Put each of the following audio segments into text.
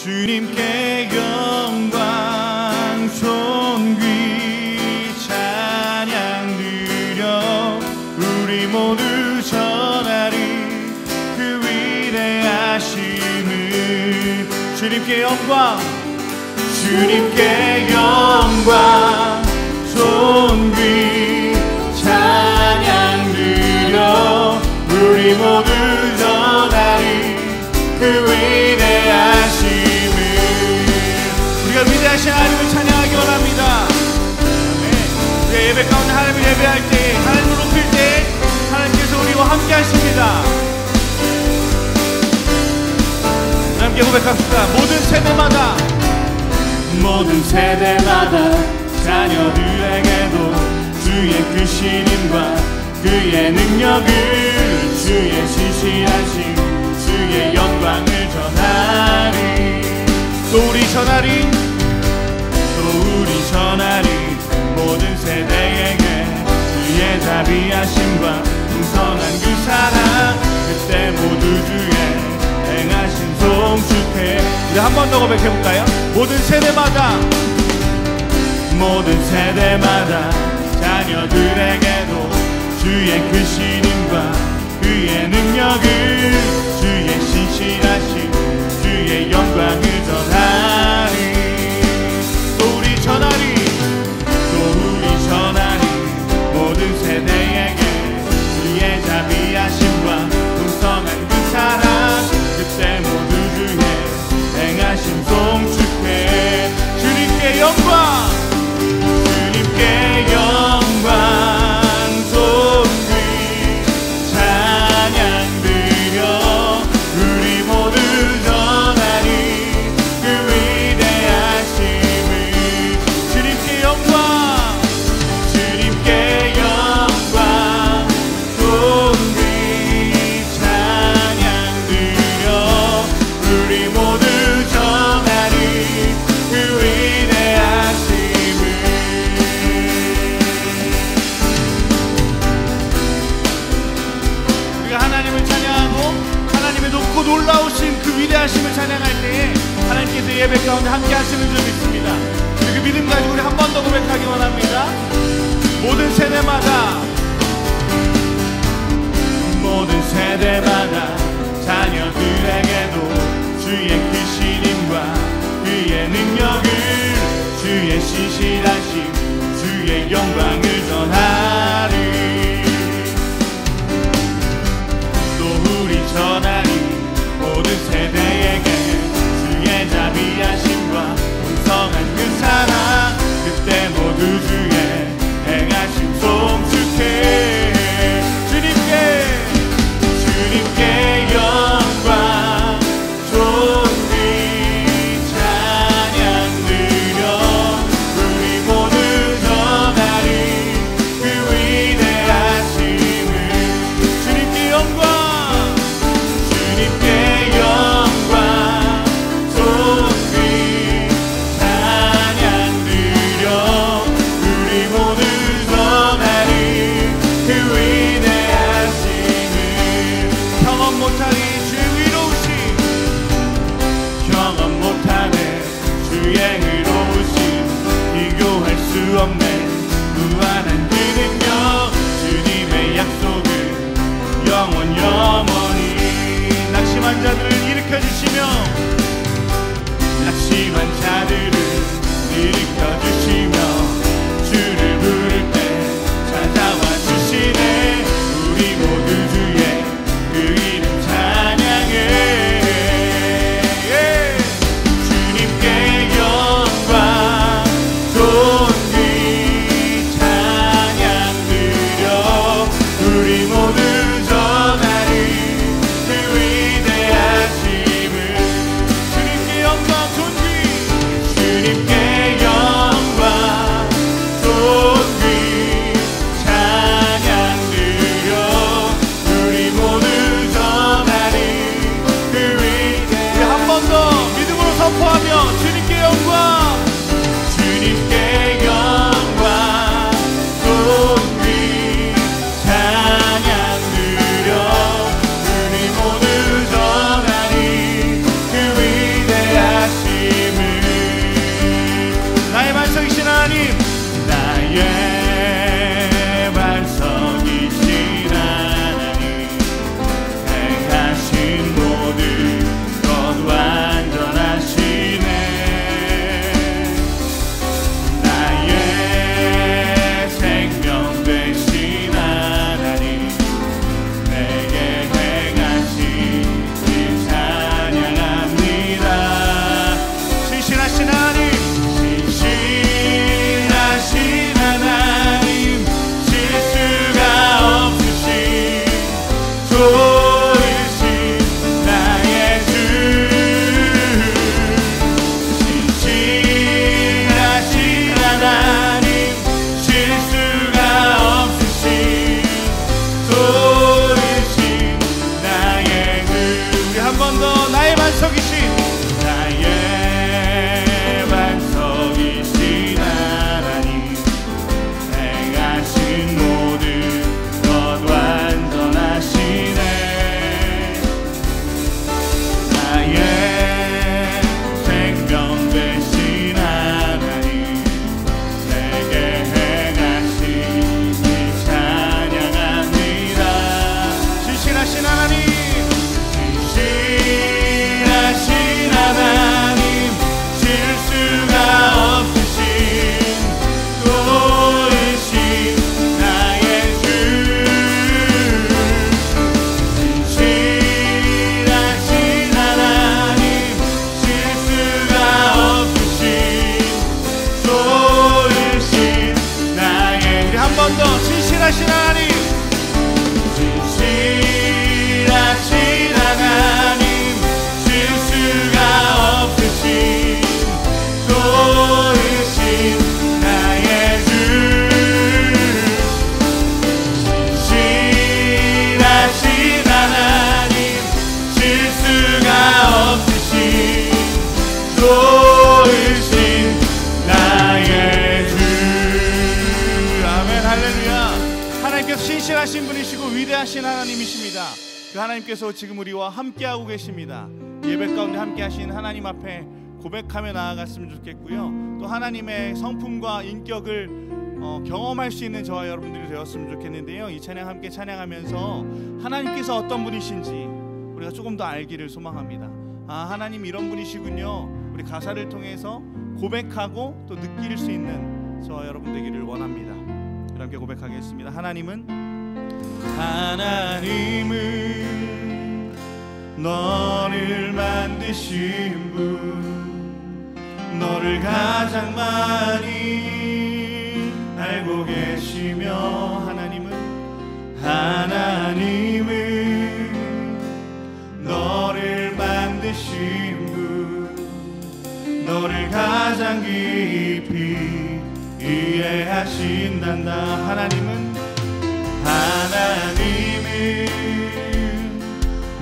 주님께 영광 존귀 찬양 드려 우리 모두 전하리 그 위대하심을. 주님께 영광, 주님께 영광 존귀 찬양 드려 우리 모두 전하리 그 위대하심을. 우리가 위대하신 하나님을 찬양하기 원합니다. 우리가 예배 가운데 하나님을 예배할 때, 하나님을 높일 때 하나님께서 우리와 함께 하십니다. 함께 고백합시다. 모든 세대마다 자녀들에게도 주의 크신 힘과 그의 능력을, 주의 신실하심, 주의 영광을 전하리. 또 우리 전하리 모든 세대에게 주의 자비하심과 풍성한 그 사랑, 그때 모두 주의 행하신 송축해. 우리 한 번 더 고백해볼까요? 모든 세대마다 자녀들에게도 주의 크신 힘과 그의 능력을, 주의 신실하심, 주의 영광을 전하리. 또 우리 전하리 모든 세대에게 주의 자비하심과 풍성한 그 사랑, 그때 모두 주의 행하심 송축해. 주님께 영광, 주님께 영광 존귀 찬양 드려 우리 모두 전하리 그 위대하심을. 주님께 영광, 주님께 영광 존귀 찬양 드려 우리 모두 전하리 그 위대하심을. 우리가 하나님을 찬양하고 하나님의 높고 놀라우신 그 위대하심을 찬양할 때에 하나님께서 예배 가운데 함께 하시는 줄 믿습니다. 그 믿음 가지고 우리 한 번 더 고백하기 원합니다. 모든 세대마다 자녀들에게도 주의 크신 힘과 그의 능력을, 주의 신실하심, 주의 영광을 전하리. 또 우리 전하리 모든 세대에게 주의 자비하심과 풍성한 그 사랑, 그때 모두 주의 행하심 송축해. 주님께 영광 존귀 찬양 드려 우리 모두 전하리 그 위대하심을. 주님께 영광, 주님께 영광 존귀 찬양 드려 우리 모두 전하리 그 위대하심을. 경험 못하니 주의 의로우심, 비교할 수 없네 무한한 그 능력, 주님의 약속은 영원히. 낙심한 자들을 일으켜주시며 주를 부를 때 찾아와 주시네. 우리 모두 주의 그 이름 찬양해. 주님께 영광 신실하신 하나님, 신실하신 하나님, 실수가 없으신 도우신 나의 주, 신실하신 하나님, 실수가 없으신 도우신 나의 우리 한 번 더 신실하신 하나님, 신실하신 하나님, 실수가 없으신 도우신 나의 주, 신실하신 하나님, 실수가 없으신 도우신 나의 주. 아멘, 할렐루야. 하나님께서 신실하신 분이시고 위대하신 하나님이십니다. 그 하나님께서 지금 우리와 함께하고 계십니다. 예배 가운데 함께하신 하나님 앞에 고백하며 나아갔으면 좋겠고요. 또 하나님의 성품과 인격을 경험할 수 있는 저와 여러분들이 되었으면 좋겠는데요. 이 찬양 함께 찬양하면서 하나님께서 어떤 분이신지 우리가 조금 더 알기를 소망합니다. 아, 하나님 이런 분이시군요. 우리 가사를 통해서 고백하고 또 느낄 수 있는 저와 여러분 되기를 원합니다. 함께 고백하겠습니다. 하나님은 너를 만드신 분, 너를 가장 많이 알고 계시며, 하나님은 너를 만드신 분, 너를 가장 깊이 이해하신단다. 하나님은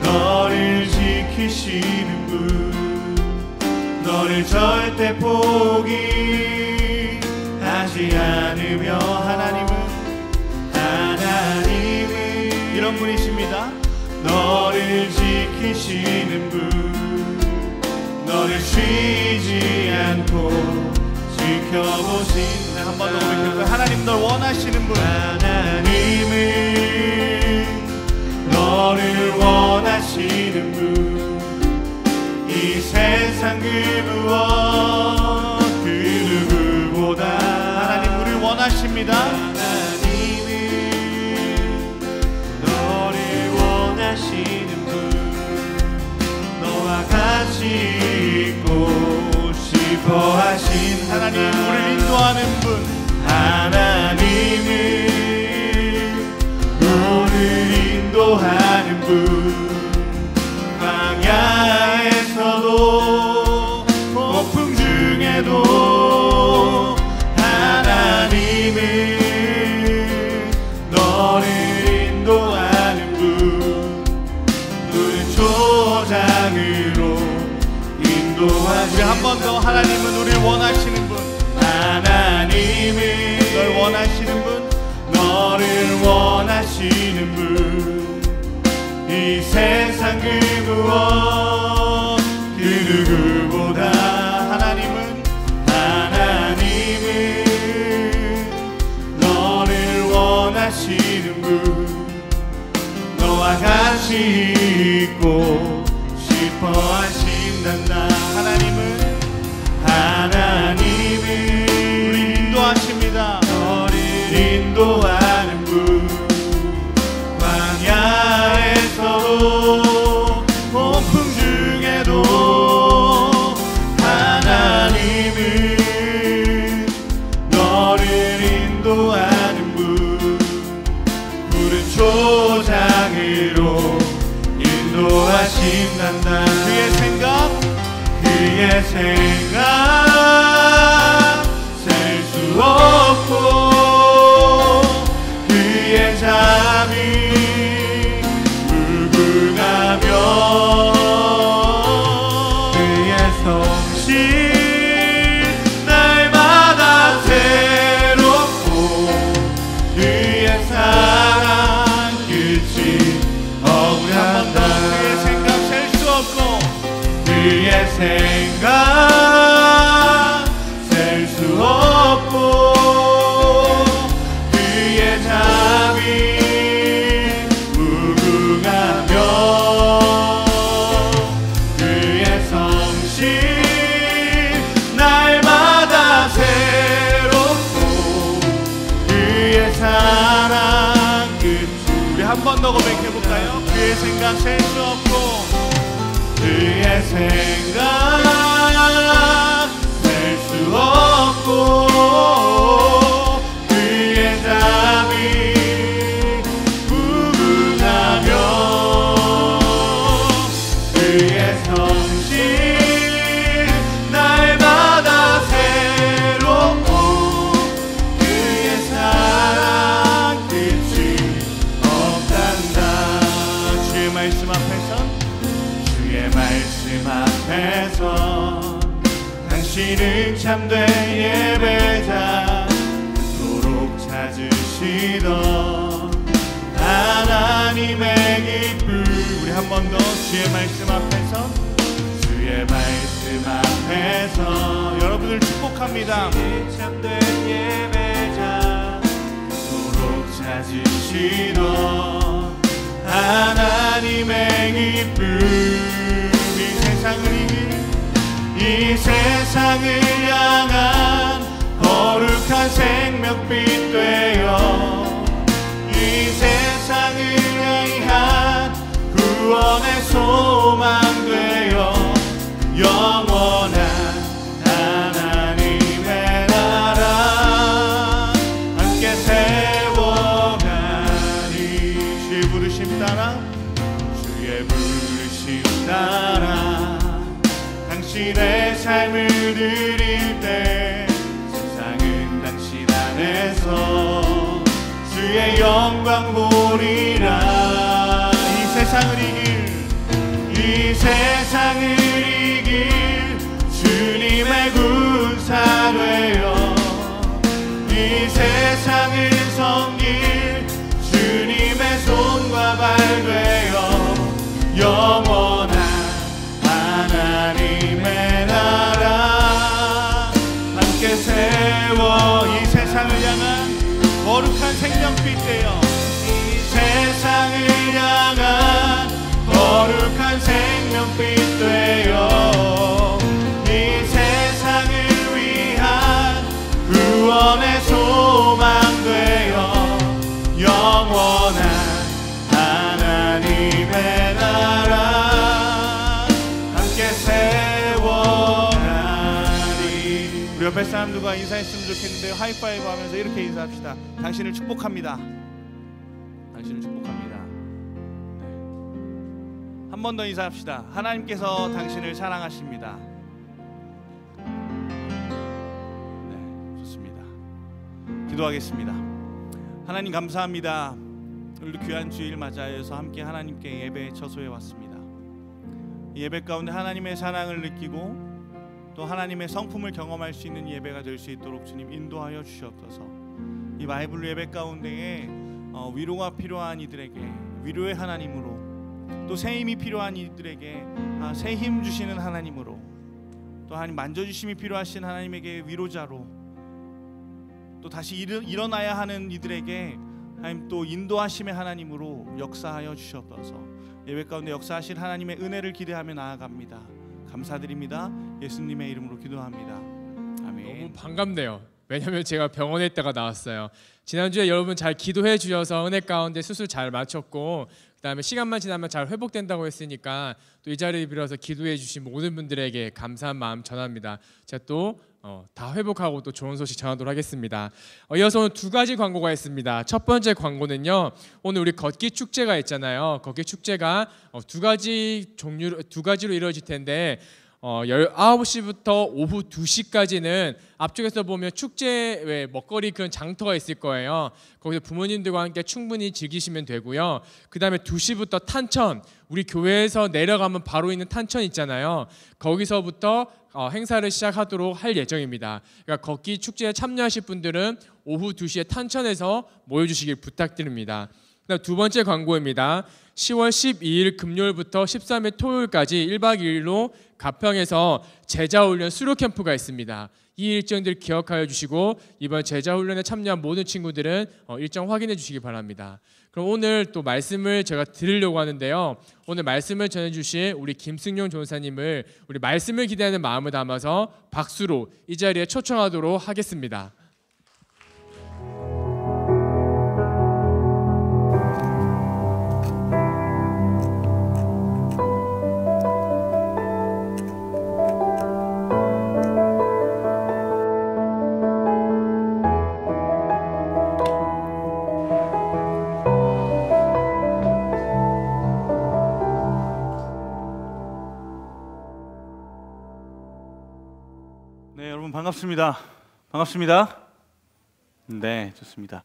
너를 지키시는 분, 너를 절대 포기하지 않으며, 하나님은 이런 분이십니다. 너를 지키시는 분, 너를 쉬지 않고 지켜보신, 한 번 더 고백할까요? 하나님 널 원하시는 분, 하나님은 너를 원하시는 분, 이 세상 그 무엇 그 누구보다 하나님 우리를 원하십니다. 하나님은 너를 원하시는 분, 너와 같이 있고 싶어 하신 하나님, 우리를 인도하는 분, 하나님은 우리를 인도하는 분, 광야에서도 폭풍 중에도 하나님은 너를 인도하는 분, 푸른 초장으로 인도하시는, 우리 한 번 더 하나님은 우리를 원하시는 분, 하나님은 널 원하시는 분, 너를 원하시는 분, 이 세상 그 무엇 그 누구보다 하나님은 너를 원하시는 분, 너와 같이 있고 싶어 하신단다. 하나님은 우리 인도하십니다. 너를 인도하는 분, 광야에서도 폭풍 중에도 하나님은 너를 인도하는 분, 푸른 초장으로 인도하신단다. 그의 생각 셀 수 없고, 그의 잠이 무궁하며, 그의 성실 날마다 새롭고, 그의 사랑 끝이 없단다. 그의 생각 셀 수 없고, 그의 생각 셀 수 없고, 그의 잠이 무궁하며, 생각 셀 수 없고 그의 생각 셀 수 없고 그의 답이 무궁하며 그의 성실 날마다 새롭고 그의 사랑 끝이 없단다. 주의 말씀 앞에서 주의 말씀 앞에서 당신은 참된 예배자 그토록 찾으시던 하나님의 기쁨. 우리 한 번 더 주의 말씀 앞에서 주의 말씀 앞에서 여러분을 축복합니다. 참된 예배자 그토록 찾으시던 하나님의 기쁨. 이 세상을 향한 거룩한 생명빛 되어 이 세상을 향한 구원의 소망 되어 영원한 하나님의 나라 함께 세워가니. 주의 부르심 따라 주의 부르심 따라 당신의 삶을 드릴 때 세상은 당신 안에서 주의 영광 보리라. 이 세상을 이길 주님의 군사 되어 이 세상을 섬길 주님의 손과 발 되어 영원한 하나님의 나라 함께 세워 이 세상을 향한 거룩한 생명빛 되어 이 세상을 향한 거룩한 생명빛 되어 이 세상을 위한 구원의 소망 되어 영원한 하나님의 나라 세워가니. 우리 옆에 사람들과 인사했으면 좋겠는데 하이파이브 하면서 이렇게 인사합시다. 당신을 축복합니다. 당신을 축복합니다. 네. 한 번 더 인사합시다. 하나님께서 당신을 사랑하십니다. 네, 좋습니다. 기도하겠습니다. 하나님 감사합니다. 오늘도 귀한 주일 맞이하여서 함께 하나님께 예배의 처소에 왔습니다. 예배 가운데 하나님의 사랑을 느끼고 또 하나님의 성품을 경험할 수 있는 예배가 될 수 있도록 주님 인도하여 주시옵소서. 이 바이블 예배 가운데에 위로가 필요한 이들에게 위로의 하나님으로 또 새 힘이 필요한 이들에게 새 힘 주시는 하나님으로 또 하나님 만져주심이 필요하신 하나님에게 위로자로 또 다시 일어나야 하는 이들에게 하나님 또 인도하심의 하나님으로 역사하여 주시옵소서. 예배 가운데 역사하실 하나님의 은혜를 기대하며 나아갑니다. 감사드립니다. 예수님의 이름으로 기도합니다. 아멘. 너무 반갑네요. 왜냐면 제가 병원에 있다가 나왔어요. 지난주에 여러분 잘 기도해 주셔서 은혜 가운데 수술 잘 마쳤고 그다음에 시간만 지나면 잘 회복된다고 했으니까 또 이 자리를 빌어서 기도해 주신 모든 분들에게 감사한 마음 전합니다. 제가 또 다 회복하고 또 좋은 소식 전하도록 하겠습니다. 이어서 오늘 두 가지 광고가 있습니다. 첫 번째 광고는요. 오늘 우리 걷기 축제가 있잖아요. 걷기 축제가 두 가지로 이루어질 텐데 19시부터 오후 2시까지는 앞쪽에서 보면 축제 외 먹거리 그런 장터가 있을 거예요. 거기서 부모님들과 함께 충분히 즐기시면 되고요. 그 다음에 2시부터 탄천, 우리 교회에서 내려가면 바로 있는 탄천 있잖아요. 거기서부터 행사를 시작하도록 할 예정입니다. 그러니까 걷기 축제에 참여하실 분들은 오후 2시에 탄천에서 모여주시길 부탁드립니다. 그다음 두 번째 광고입니다. 10월 12일 금요일부터 13일 토요일까지 1박 2일로 가평에서 제자훈련 수료 캠프가 있습니다. 이 일정들 기억하여 주시고 이번 제자훈련에 참여한 모든 친구들은 일정 확인해 주시기 바랍니다. 그럼 오늘 또 말씀을 제가 드리려고 하는데요. 오늘 말씀을 전해주실 우리 김승용 전사님을 우리 말씀을 기대하는 마음을 담아서 박수로 이 자리에 초청하도록 하겠습니다. 여러분 반갑습니다. 반갑습니다. 네, 좋습니다.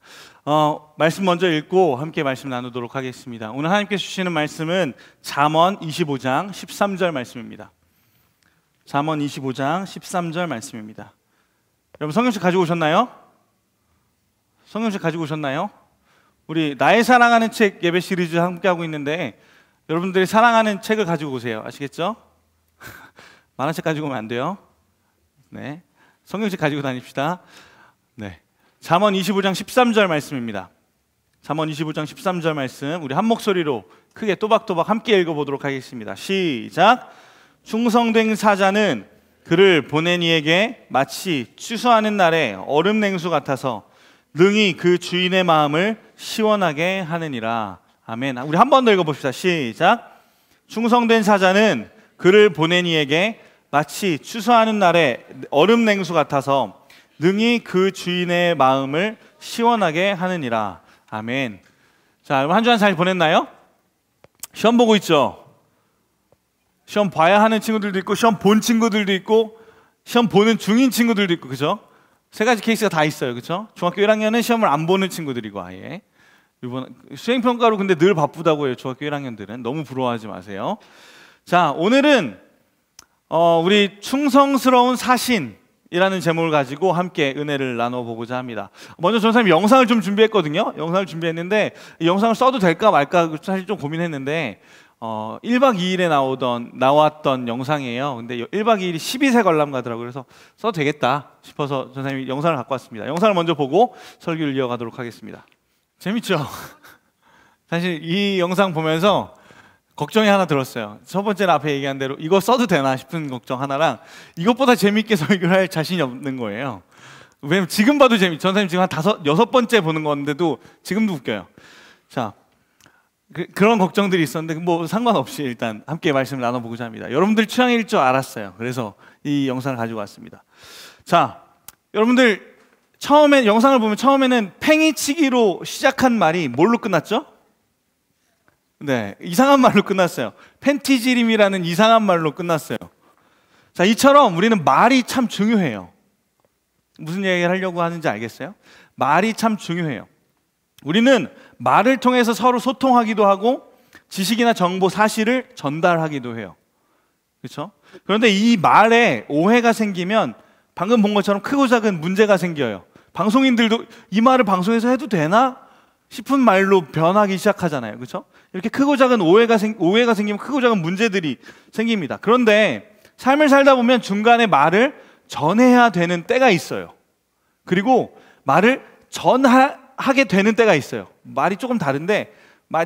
말씀 먼저 읽고 함께 말씀 나누도록 하겠습니다. 오늘 하나님께서 주시는 말씀은 잠언 25장 13절 말씀입니다. 잠언 25장 13절 말씀입니다. 여러분 성경책 가지고 오셨나요? 성경책 가지고 오셨나요? 우리 나의 사랑하는 책 예배 시리즈 함께 하고 있는데 여러분들이 사랑하는 책을 가지고 오세요. 아시겠죠? 만화책 가지고 오면 안 돼요. 네, 성경책 가지고 다닙시다. 네, 잠언 25장 13절 말씀입니다. 잠언 25장 13절 말씀 우리 한 목소리로 크게 또박또박 함께 읽어보도록 하겠습니다. 시작. 충성된 사자는 그를 보낸 이에게 마치 취소하는 날에 얼음 냉수 같아서 능히 그 주인의 마음을 시원하게 하느니라. 아멘. 우리 한 번 더 읽어봅시다. 시작. 충성된 사자는 그를 보낸 이에게 마치 추수하는 날에 얼음 냉수 같아서 능히 그 주인의 마음을 시원하게 하느니라. 아멘. 자, 여러분 한 주간 잘 보냈나요? 시험 보고 있죠? 시험 봐야 하는 친구들도 있고 시험 본 친구들도 있고 시험 보는 중인 친구들도 있고, 그죠? 세 가지 케이스가 다 있어요, 그죠? 중학교 1학년은 시험을 안 보는 친구들이고 아예 이번 수행평가로 근데 늘 바쁘다고 해요. 중학교 1학년들은 너무 부러워하지 마세요. 자, 오늘은 우리 충성스러운 사신이라는 제목을 가지고 함께 은혜를 나눠보고자 합니다. 먼저 전사님 영상을 좀 준비했거든요. 영상을 준비했는데 이 영상을 써도 될까 말까 사실 좀 고민했는데 1박 2일에 나왔던 영상이에요. 근데 1박 2일이 12세 관람 가더라고요. 그래서 써도 되겠다 싶어서 전사님이 영상을 갖고 왔습니다. 영상을 먼저 보고 설교를 이어가도록 하겠습니다. 재밌죠? 사실 이 영상 보면서 걱정이 하나 들었어요. 첫 번째는 앞에 얘기한 대로 이거 써도 되나 싶은 걱정 하나랑 이것보다 재밌게 설교를 할 자신이 없는 거예요. 왜냐면 지금 봐도 전사님 지금 한 6번째 보는 건데도 지금도 웃겨요. 자, 그런 걱정들이 있었는데 뭐 상관없이 일단 함께 말씀을 나눠보고자 합니다. 여러분들 취향일 줄 알았어요. 그래서 이 영상을 가지고 왔습니다. 자, 여러분들 처음에 영상을 보면 처음에는 팽이치기로 시작한 말이 뭘로 끝났죠? 네, 이상한 말로 끝났어요. 팬티지림이라는 이상한 말로 끝났어요. 자, 이처럼 우리는 말이 참 중요해요. 무슨 얘기를 하려고 하는지 알겠어요? 말이 참 중요해요. 우리는 말을 통해서 서로 소통하기도 하고 지식이나 정보, 사실을 전달하기도 해요. 그렇죠? 그런데 이 말에 오해가 생기면 방금 본 것처럼 크고 작은 문제가 생겨요. 방송인들도 이 말을 방송에서 해도 되나 싶은 말로 변하기 시작하잖아요. 그렇죠? 이렇게 크고 작은 오해가 생기면 크고 작은 문제들이 생깁니다. 그런데 삶을 살다 보면 중간에 말을 전해야 되는 때가 있어요. 그리고 말을 전하게 되는 때가 있어요. 말이 조금 다른데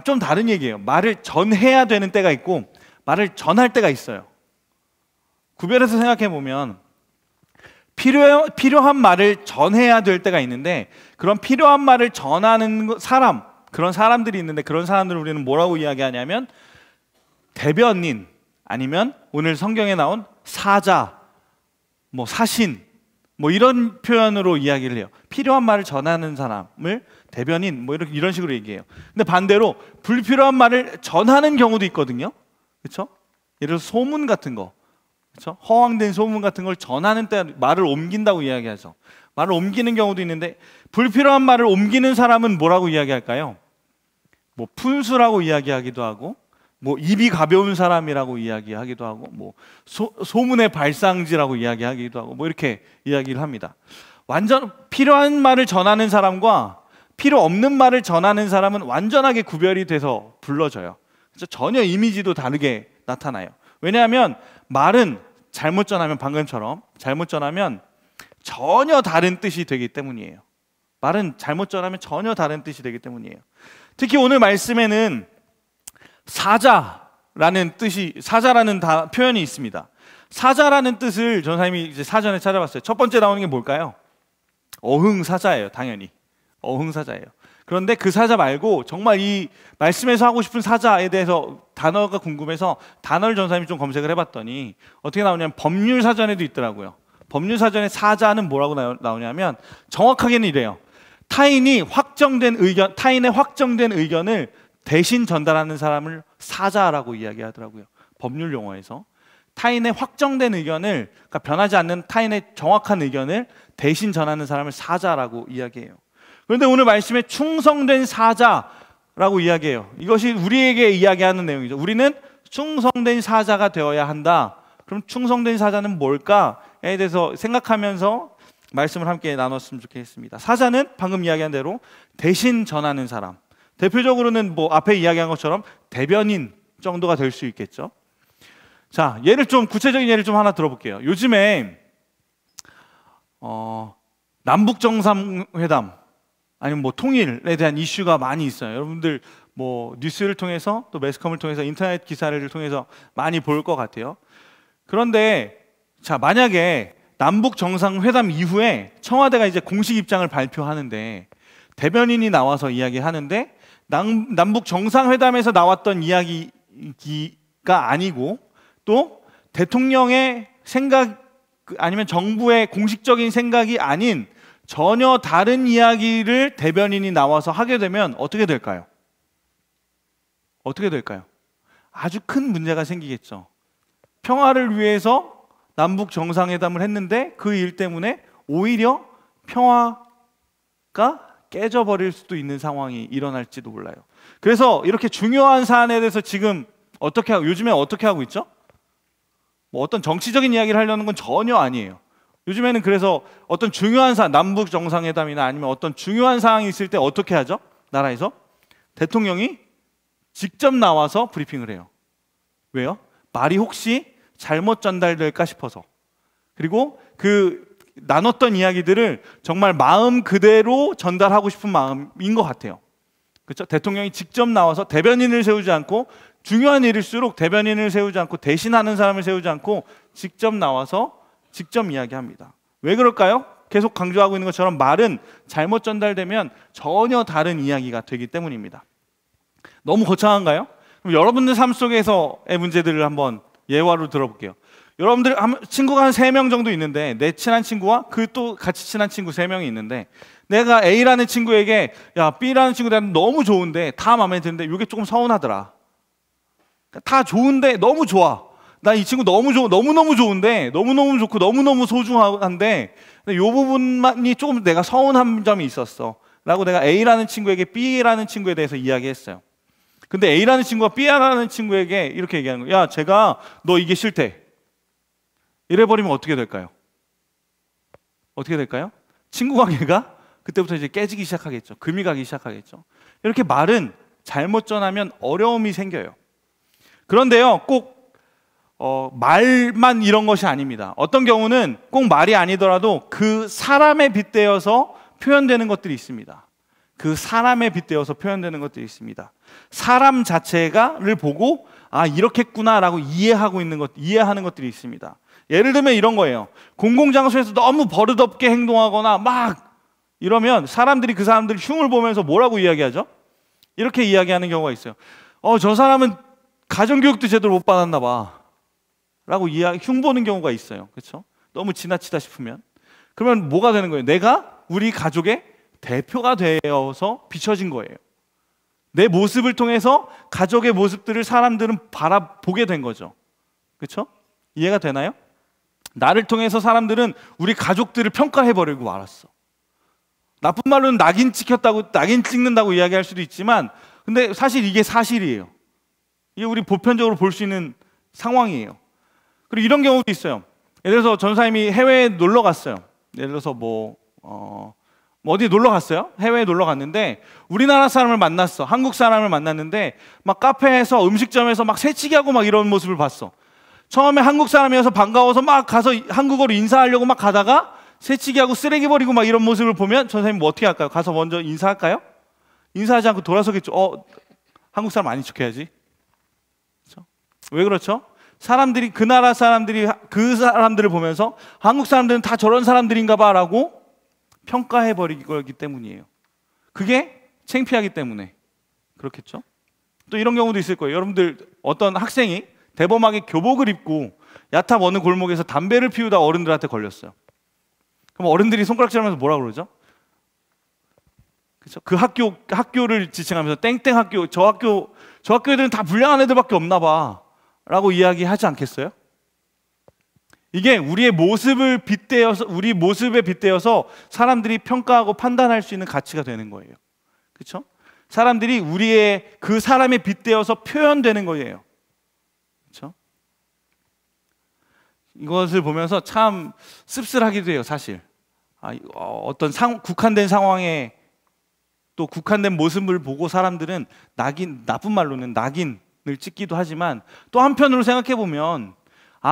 좀 다른 얘기예요. 말을 전해야 되는 때가 있고 말을 전할 때가 있어요. 구별해서 생각해 보면 필요한 말을 전해야 될 때가 있는데 그런 필요한 말을 전하는 사람, 그런 사람들이 있는데 그런 사람들을 우리는 뭐라고 이야기하냐면 대변인 아니면 오늘 성경에 나온 사자, 뭐 사신, 뭐 이런 표현으로 이야기를 해요. 필요한 말을 전하는 사람을 대변인 뭐 이런 식으로 얘기해요. 근데 반대로 불필요한 말을 전하는 경우도 있거든요. 그렇죠? 예를 들어서 소문 같은 거, 그렇죠? 허황된 소문 같은 걸 전하는 때 말을 옮긴다고 이야기하죠. 말을 옮기는 경우도 있는데 불필요한 말을 옮기는 사람은 뭐라고 이야기할까요? 뭐 푼수라고 이야기하기도 하고 뭐 입이 가벼운 사람이라고 이야기하기도 하고 뭐 소문의 발상지라고 이야기하기도 하고 뭐 이렇게 이야기를 합니다. 완전 필요한 말을 전하는 사람과 필요 없는 말을 전하는 사람은 완전하게 구별이 돼서 불러져요. 그래서 전혀 이미지도 다르게 나타나요. 왜냐하면 말은 잘못 전하면 방금처럼 잘못 전하면 전혀 다른 뜻이 되기 때문이에요. 말은 잘못 전하면 전혀 다른 뜻이 되기 때문이에요. 특히 오늘 말씀에는 사자라는 표현이 있습니다. 사자라는 뜻을 전사님이 이제 사전에 찾아봤어요. 첫 번째 나오는 게 뭘까요? 어흥사자예요. 당연히 어흥사자예요. 그런데 그 사자 말고 정말 이 말씀에서 하고 싶은 사자에 대해서 단어가 궁금해서 단어를 전사님이 좀 검색을 해봤더니 어떻게 나오냐면 법률사전에도 있더라고요. 법률사전에 사자는 뭐라고 나오냐면 정확하게는 이래요. 타인의 확정된 의견을 대신 전달하는 사람을 사자라고 이야기하더라고요. 법률 용어에서. 타인의 확정된 의견을, 그러니까 변하지 않는 타인의 정확한 의견을 대신 전하는 사람을 사자라고 이야기해요. 그런데 오늘 말씀에 충성된 사자라고 이야기해요. 이것이 우리에게 이야기하는 내용이죠. 우리는 충성된 사자가 되어야 한다. 그럼 충성된 사자는 뭘까에 대해서 생각하면서 말씀을 함께 나눴으면 좋겠습니다. 사자는 방금 이야기한 대로 대신 전하는 사람, 대표적으로는 뭐 앞에 이야기한 것처럼 대변인 정도가 될 수 있겠죠. 자, 예를 좀 구체적인 예를 좀 하나 들어볼게요. 요즘에 남북 정상회담 아니면 뭐 통일에 대한 이슈가 많이 있어요. 여러분들 뭐 뉴스를 통해서 또 매스컴을 통해서 인터넷 기사를 통해서 많이 볼 것 같아요. 그런데 자, 만약에 남북 정상회담 이후에 청와대가 이제 공식 입장을 발표하는데 대변인이 나와서 이야기하는데 남북 정상회담에서 나왔던 이야기가 아니고 또 대통령의 생각 아니면 정부의 공식적인 생각이 아닌 전혀 다른 이야기를 대변인이 나와서 하게 되면 어떻게 될까요? 어떻게 될까요? 아주 큰 문제가 생기겠죠. 평화를 위해서 남북 정상회담을 했는데 그 일 때문에 오히려 평화가 깨져버릴 수도 있는 상황이 일어날지도 몰라요. 그래서 이렇게 중요한 사안에 대해서 지금 요즘에 어떻게 하고 있죠? 뭐 어떤 정치적인 이야기를 하려는 건 전혀 아니에요. 요즘에는 그래서 어떤 중요한 사안, 남북 정상회담이나 아니면 어떤 중요한 사항이 있을 때 어떻게 하죠? 나라에서 대통령이 직접 나와서 브리핑을 해요. 왜요? 말이 혹시 잘못 전달될까 싶어서. 그리고 그 나눴던 이야기들을 정말 마음 그대로 전달하고 싶은 마음인 것 같아요. 그렇죠? 대통령이 직접 나와서 대변인을 세우지 않고, 중요한 일일수록 대변인을 세우지 않고 대신하는 사람을 세우지 않고 직접 나와서 직접 이야기합니다. 왜 그럴까요? 계속 강조하고 있는 것처럼 말은 잘못 전달되면 전혀 다른 이야기가 되기 때문입니다. 너무 거창한가요? 그럼 여러분들 삶 속에서의 문제들을 한번 예화로 들어볼게요. 여러분들 친구가 한 3명 정도 있는데, 내 친한 친구와 그 또 같이 친한 친구 3명이 있는데, 내가 A라는 친구에게 야, B라는 친구 나는 너무 좋은데, 다 마음에 드는데 이게 조금 서운하더라. 다 좋은데 너무 좋아. 나 이 친구 너무너무 좋은데, 너무너무 좋고 너무너무 소중한데 이 부분만이 조금 내가 서운한 점이 있었어 라고 내가 A라는 친구에게 B라는 친구에 대해서 이야기했어요. 근데 A라는 친구가 B라는 친구에게 이렇게 얘기하는 거예요. 야, 제가 너 이게 싫대. 이래버리면 어떻게 될까요? 어떻게 될까요? 친구 관계가 그때부터 이제 깨지기 시작하겠죠. 금이 가기 시작하겠죠. 이렇게 말은 잘못 전하면 어려움이 생겨요. 그런데요, 꼭 말만 이런 것이 아닙니다. 어떤 경우는 꼭 말이 아니더라도 그 사람에 빗대어서 표현되는 것들이 있습니다. 그 사람에 빗대어서 표현되는 것들이 있습니다. 사람 자체가를 보고 아, 이렇겠구나라고 이해하는 것들이 있습니다. 예를 들면 이런 거예요. 공공장소에서 너무 버릇없게 행동하거나 막 이러면 사람들이 그 사람들 흉을 보면서 뭐라고 이야기하죠? 이렇게 이야기하는 경우가 있어요. 저 사람은 가정교육도 제대로 못 받았나 봐 라고 흉 보는 경우가 있어요. 그렇죠? 너무 지나치다 싶으면. 그러면 뭐가 되는 거예요? 내가 우리 가족의 대표가 되어서 비춰진 거예요. 내 모습을 통해서 가족의 모습들을 사람들은 바라보게 된 거죠. 그렇죠? 이해가 되나요? 나를 통해서 사람들은 우리 가족들을 평가해버리고 말았어. 나쁜 말로는 낙인 찍는다고 이야기할 수도 있지만, 근데 사실 이게 사실이에요. 이게 우리 보편적으로 볼 수 있는 상황이에요. 그리고 이런 경우도 있어요. 예를 들어서 전사님이 해외에 놀러 갔어요. 예를 들어서 어디 놀러 갔어요? 해외에 놀러 갔는데 우리나라 사람을 만났어. 한국 사람을 만났는데 막 카페에서 음식점에서 막 새치기 하고 막 이런 모습을 봤어. 처음에 한국 사람이어서 반가워서 막 가서 한국어로 인사하려고 막 가다가 새치기 하고 쓰레기 버리고 막 이런 모습을 보면 전사님 뭐 어떻게 할까요? 가서 먼저 인사할까요? 인사하지 않고 돌아서겠죠. 한국 사람 아닌 척 해야지. 그렇죠? 왜 그렇죠? 사람들이, 그 나라 사람들이 그 사람들을 보면서 한국 사람들은 다 저런 사람들인가 봐 라고 평가해버리기 때문이에요. 그게 창피하기 때문에 그렇겠죠? 또 이런 경우도 있을 거예요. 여러분들 어떤 학생이 대범하게 교복을 입고 야탑 어느 골목에서 담배를 피우다 어른들한테 걸렸어요. 그럼 어른들이 손가락질하면서 뭐라 그러죠? 그렇죠? 그 학교를 지칭하면서 땡땡 학교, 저 학교 애들은 다 불량한 애들밖에 없나 봐 라고 이야기하지 않겠어요? 이게 우리의 모습을 빗대어서, 우리 모습에 빗대어서 사람들이 평가하고 판단할 수 있는 가치가 되는 거예요. 그렇죠? 사람들이 우리의 그 사람에 빗대어서 표현되는 거예요. 그렇죠? 이것을 보면서 참 씁쓸하기도 해요, 사실. 어떤 국한된 상황에 또 국한된 모습을 보고 사람들은 나쁜 말로는 낙인을 찍기도 하지만, 또 한편으로 생각해 보면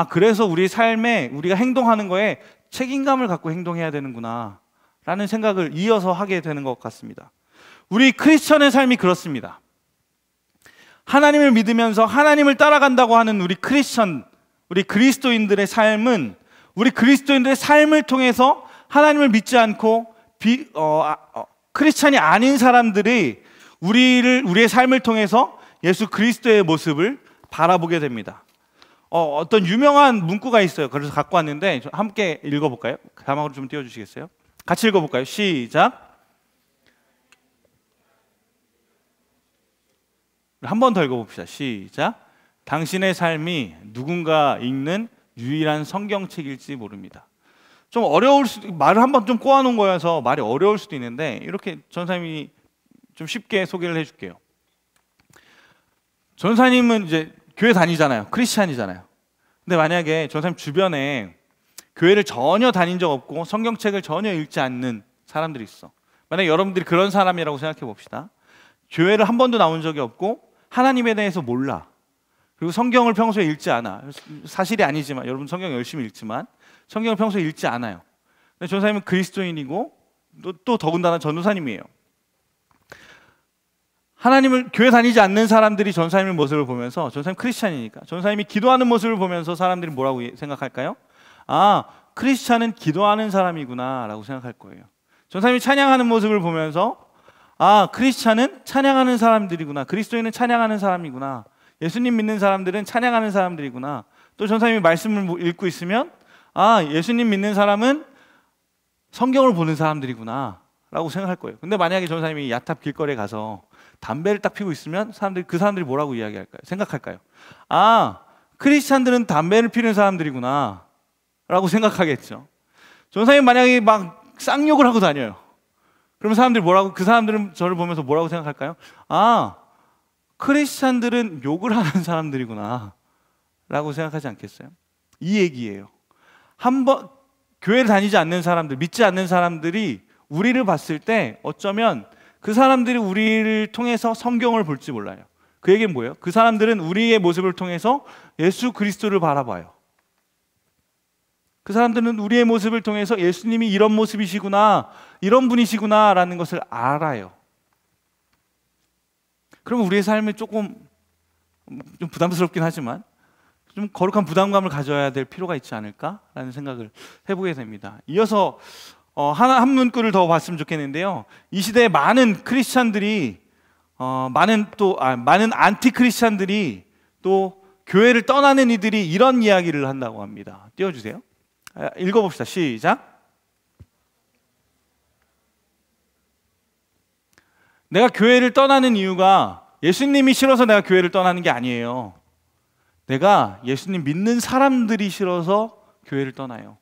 그래서 우리 삶에, 우리가 행동하는 거에 책임감을 갖고 행동해야 되는구나 라는 생각을 이어서 하게 되는 것 같습니다. 우리 크리스천의 삶이 그렇습니다. 하나님을 믿으면서 하나님을 따라간다고 하는 우리 크리스천, 우리 그리스도인들의 삶은, 우리 그리스도인들의 삶을 통해서 하나님을 믿지 않고 크리스천이 아닌 사람들이 우리의 삶을 통해서 예수 그리스도의 모습을 바라보게 됩니다. 어떤 유명한 문구가 있어요. 그래서 갖고 왔는데 함께 읽어볼까요? 자막으로 좀 띄워주시겠어요? 같이 읽어볼까요? 시작. 한 번 더 읽어봅시다. 시작. 당신의 삶이 누군가 읽는 유일한 성경책일지 모릅니다. 좀 어려울 수도, 말을 한번 좀 꼬아놓은 거여서 말이 어려울 수도 있는데, 이렇게 전사님이 좀 쉽게 소개를 해줄게요. 전사님은 이제 교회 다니잖아요. 크리스찬이잖아요. 근데 만약에 전사님 주변에 교회를 전혀 다닌 적 없고 성경책을 전혀 읽지 않는 사람들이 있어. 만약에 여러분들이 그런 사람이라고 생각해 봅시다. 교회를 한 번도 나온 적이 없고 하나님에 대해서 몰라. 그리고 성경을 평소에 읽지 않아. 사실이 아니지만, 여러분 성경 열심히 읽지만 성경을 평소에 읽지 않아요. 근데 전사님은 그리스도인이고 또 더군다나 전도사님이에요. 하나님을, 교회 다니지 않는 사람들이 전사님의 모습을 보면서, 전사님 크리스찬이니까 전사님이 기도하는 모습을 보면서 사람들이 뭐라고 생각할까요? 크리스찬은 기도하는 사람이구나 라고 생각할 거예요. 전사님이 찬양하는 모습을 보면서 크리스찬은 찬양하는 사람들이구나, 그리스도인은 찬양하는 사람이구나, 예수님 믿는 사람들은 찬양하는 사람들이구나. 또 전사님이 말씀을 읽고 있으면 예수님 믿는 사람은 성경을 보는 사람들이구나 라고 생각할 거예요. 근데 만약에 전사님이 야탑 길거리에 가서 담배를 딱 피고 있으면 그 사람들이 뭐라고 이야기할까요? 생각할까요? 크리스찬들은 담배를 피는 사람들이구나 라고 생각하겠죠. 전사님 만약에 막 쌍욕을 하고 다녀요. 그러면 사람들이 그 사람들은 저를 보면서 뭐라고 생각할까요? 크리스찬들은 욕을 하는 사람들이구나 라고 생각하지 않겠어요? 이 얘기예요. 한번 교회를 다니지 않는 사람들, 믿지 않는 사람들이 우리를 봤을 때 어쩌면 그 사람들이 우리를 통해서 성경을 볼지 몰라요. 그 얘기는 뭐예요? 그 사람들은 우리의 모습을 통해서 예수 그리스도를 바라봐요. 그 사람들은 우리의 모습을 통해서 예수님이 이런 모습이시구나, 이런 분이시구나 라는 것을 알아요. 그러면 우리의 삶이 좀 부담스럽긴 하지만 좀 거룩한 부담감을 가져야 될 필요가 있지 않을까라는 생각을 해보게 됩니다. 이어서 한 문구를 더 봤으면 좋겠는데요. 이 시대에 많은 크리스찬들이 많은 안티 크리스찬들이 또 교회를 떠나는 이들이 이런 이야기를 한다고 합니다. 띄워주세요. 읽어봅시다. 시작. 내가 교회를 떠나는 이유가 예수님이 싫어서 내가 교회를 떠나는 게 아니에요. 내가 예수님 믿는 사람들이 싫어서 교회를 떠나요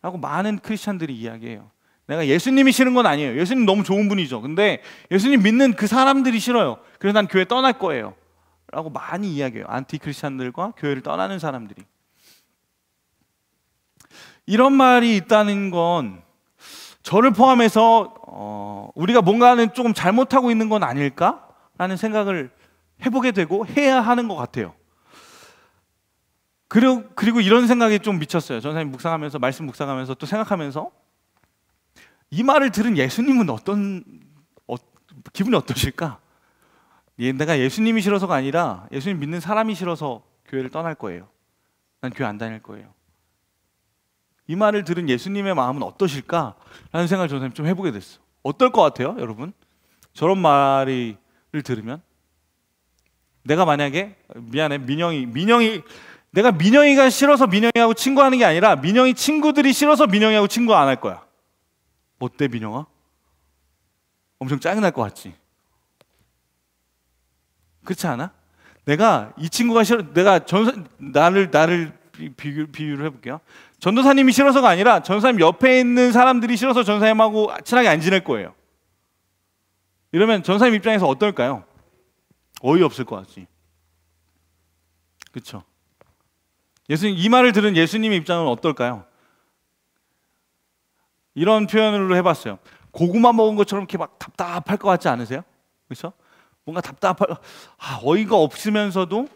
라고 많은 크리스찬들이 이야기해요. 내가 예수님이 싫은 건 아니에요. 예수님 너무 좋은 분이죠. 근데 예수님 믿는 그 사람들이 싫어요. 그래서 난 교회 떠날 거예요 라고 많이 이야기해요. 안티 크리스찬들과 교회를 떠나는 사람들이. 이런 말이 있다는 건 저를 포함해서 우리가 뭔가는 조금 잘못하고 있는 건 아닐까라는 생각을 해보게 되고 해야 하는 것 같아요. 그리고 이런 생각이 좀 미쳤어요. 전사님 묵상하면서, 말씀 묵상하면서 또 생각하면서, 이 말을 들은 예수님은 기분이 어떠실까? 내가 예수님이 싫어서가 아니라 예수님 믿는 사람이 싫어서 교회를 떠날 거예요. 난 교회 안 다닐 거예요. 이 말을 들은 예수님의 마음은 어떠실까라는 생각을 전사님 좀 해보게 됐어. 어떨 것 같아요, 여러분? 저런 말을 들으면 내가 만약에 내가 민영이가 싫어서 민영이하고 친구하는 게 아니라 민영이 친구들이 싫어서 민영이하고 친구 안 할 거야. 어때, 민영아? 엄청 짜증날 것 같지? 그렇지 않아? 내가 이 친구가 싫어, 나를 비유를 해볼게요. 전도사님이 싫어서가 아니라 전도사님 옆에 있는 사람들이 싫어서 전도사님하고 친하게 안 지낼 거예요. 이러면 전도사님 입장에서 어떨까요? 어이없을 것 같지. 그렇죠? 예수님, 이 말을 들은 예수님의 입장은 어떨까요? 이런 표현으로 해봤어요. 고구마 먹은 것처럼 이렇게 막 답답할 것 같지 않으세요? 그렇죠? 뭔가 어이가 없으면서도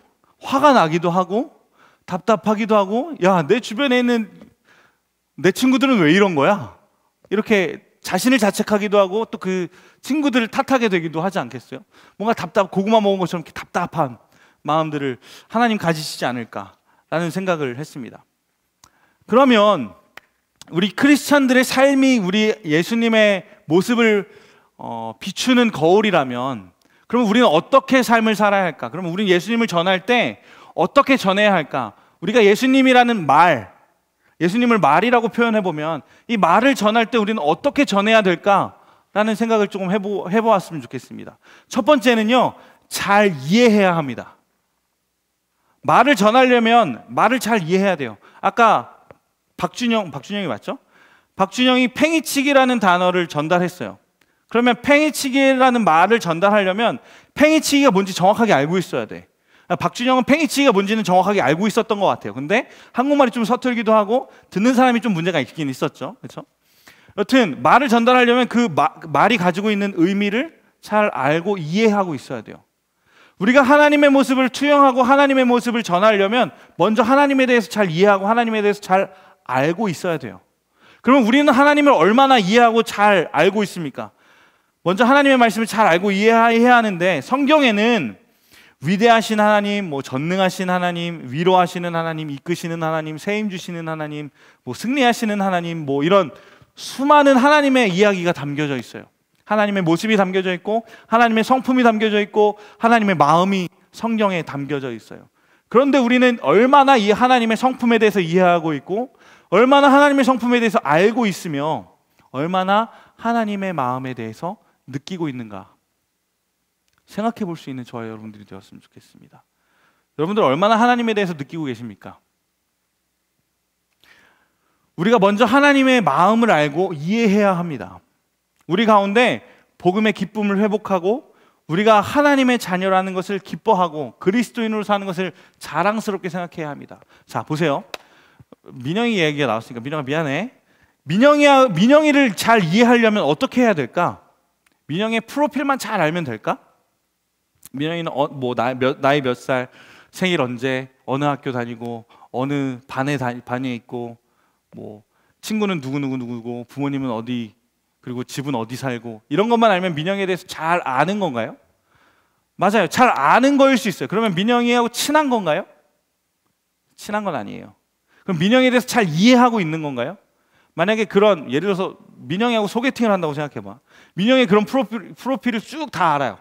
화가 나기도 하고 답답하기도 하고, 야, 내 주변에 있는 내 친구들은 왜 이런 거야? 이렇게 자신을 자책하기도 하고 또 그 친구들을 탓하게 되기도 하지 않겠어요? 뭔가 고구마 먹은 것처럼 이렇게 답답한 마음들을 하나님 가지시지 않을까라는 생각을 했습니다. 그러면 우리 크리스찬들의 삶이 우리 예수님의 모습을 비추는 거울이라면, 그럼 우리는 어떻게 삶을 살아야 할까? 그럼 우리는 예수님을 전할 때 어떻게 전해야 할까? 우리가 예수님이라는 말, 예수님을 말이라고 표현해보면 이 말을 전할 때 우리는 어떻게 전해야 될까라는 생각을 조금 해보았으면 좋겠습니다. 첫 번째는요, 잘 이해해야 합니다. 말을 전하려면 말을 잘 이해해야 돼요. 아까 박준영이 맞죠? 박준영이 팽이치기라는 단어를 전달했어요. 그러면 팽이치기라는 말을 전달하려면 팽이치기가 뭔지 정확하게 알고 있어야 돼. 박준영은 팽이치기가 뭔지는 정확하게 알고 있었던 것 같아요. 근데 한국말이 좀 서툴기도 하고 듣는 사람이 좀 문제가 있긴 있었죠. 그렇죠? 여튼 말을 전달하려면 그 말이 가지고 있는 의미를 잘 알고 이해하고 있어야 돼요. 우리가 하나님의 모습을 투영하고 하나님의 모습을 전하려면 먼저 하나님에 대해서 잘 이해하고 하나님에 대해서 잘 알고 있어야 돼요. 그러면 우리는 하나님을 얼마나 이해하고 잘 알고 있습니까? 먼저 하나님의 말씀을 잘 알고 이해해야 하는데, 성경에는 위대하신 하나님, 전능하신 하나님, 위로하시는 하나님, 이끄시는 하나님, 세임 주시는 하나님, 승리하시는 하나님, 이런 수많은 하나님의 이야기가 담겨져 있어요. 하나님의 모습이 담겨져 있고 하나님의 성품이 담겨져 있고 하나님의 마음이 성경에 담겨져 있어요. 그런데 우리는 얼마나 이 하나님의 성품에 대해서 이해하고 있고 얼마나 하나님의 성품에 대해서 알고 있으며 얼마나 하나님의 마음에 대해서 느끼고 있는가 생각해 볼 수 있는 저와 여러분들이 되었으면 좋겠습니다. 여러분들 얼마나 하나님에 대해서 느끼고 계십니까? 우리가 먼저 하나님의 마음을 알고 이해해야 합니다. 우리 가운데 복음의 기쁨을 회복하고 우리가 하나님의 자녀라는 것을 기뻐하고 그리스도인으로 사는 것을 자랑스럽게 생각해야 합니다. 자, 보세요. 민영이 얘기가 나왔으니까 민영아 미안해. 민영이를 잘 이해하려면 어떻게 해야 될까? 민영의 프로필만 잘 알면 될까? 민영이는 나이 몇 살, 생일 언제, 어느 학교 다니고 어느 반에 있고 친구는 누구고 부모님은 어디, 그리고 집은 어디 살고, 이런 것만 알면 민영이에 대해서 잘 아는 건가요? 맞아요. 잘 아는 거일 수 있어요. 그러면 민영이하고 친한 건가요? 친한 건 아니에요. 그럼 민영이에 대해서 잘 이해하고 있는 건가요? 만약에 그런, 예를 들어서 민영이하고 소개팅을 한다고 생각해봐. 민영이 그런 프로필을 쭉 다 알아요.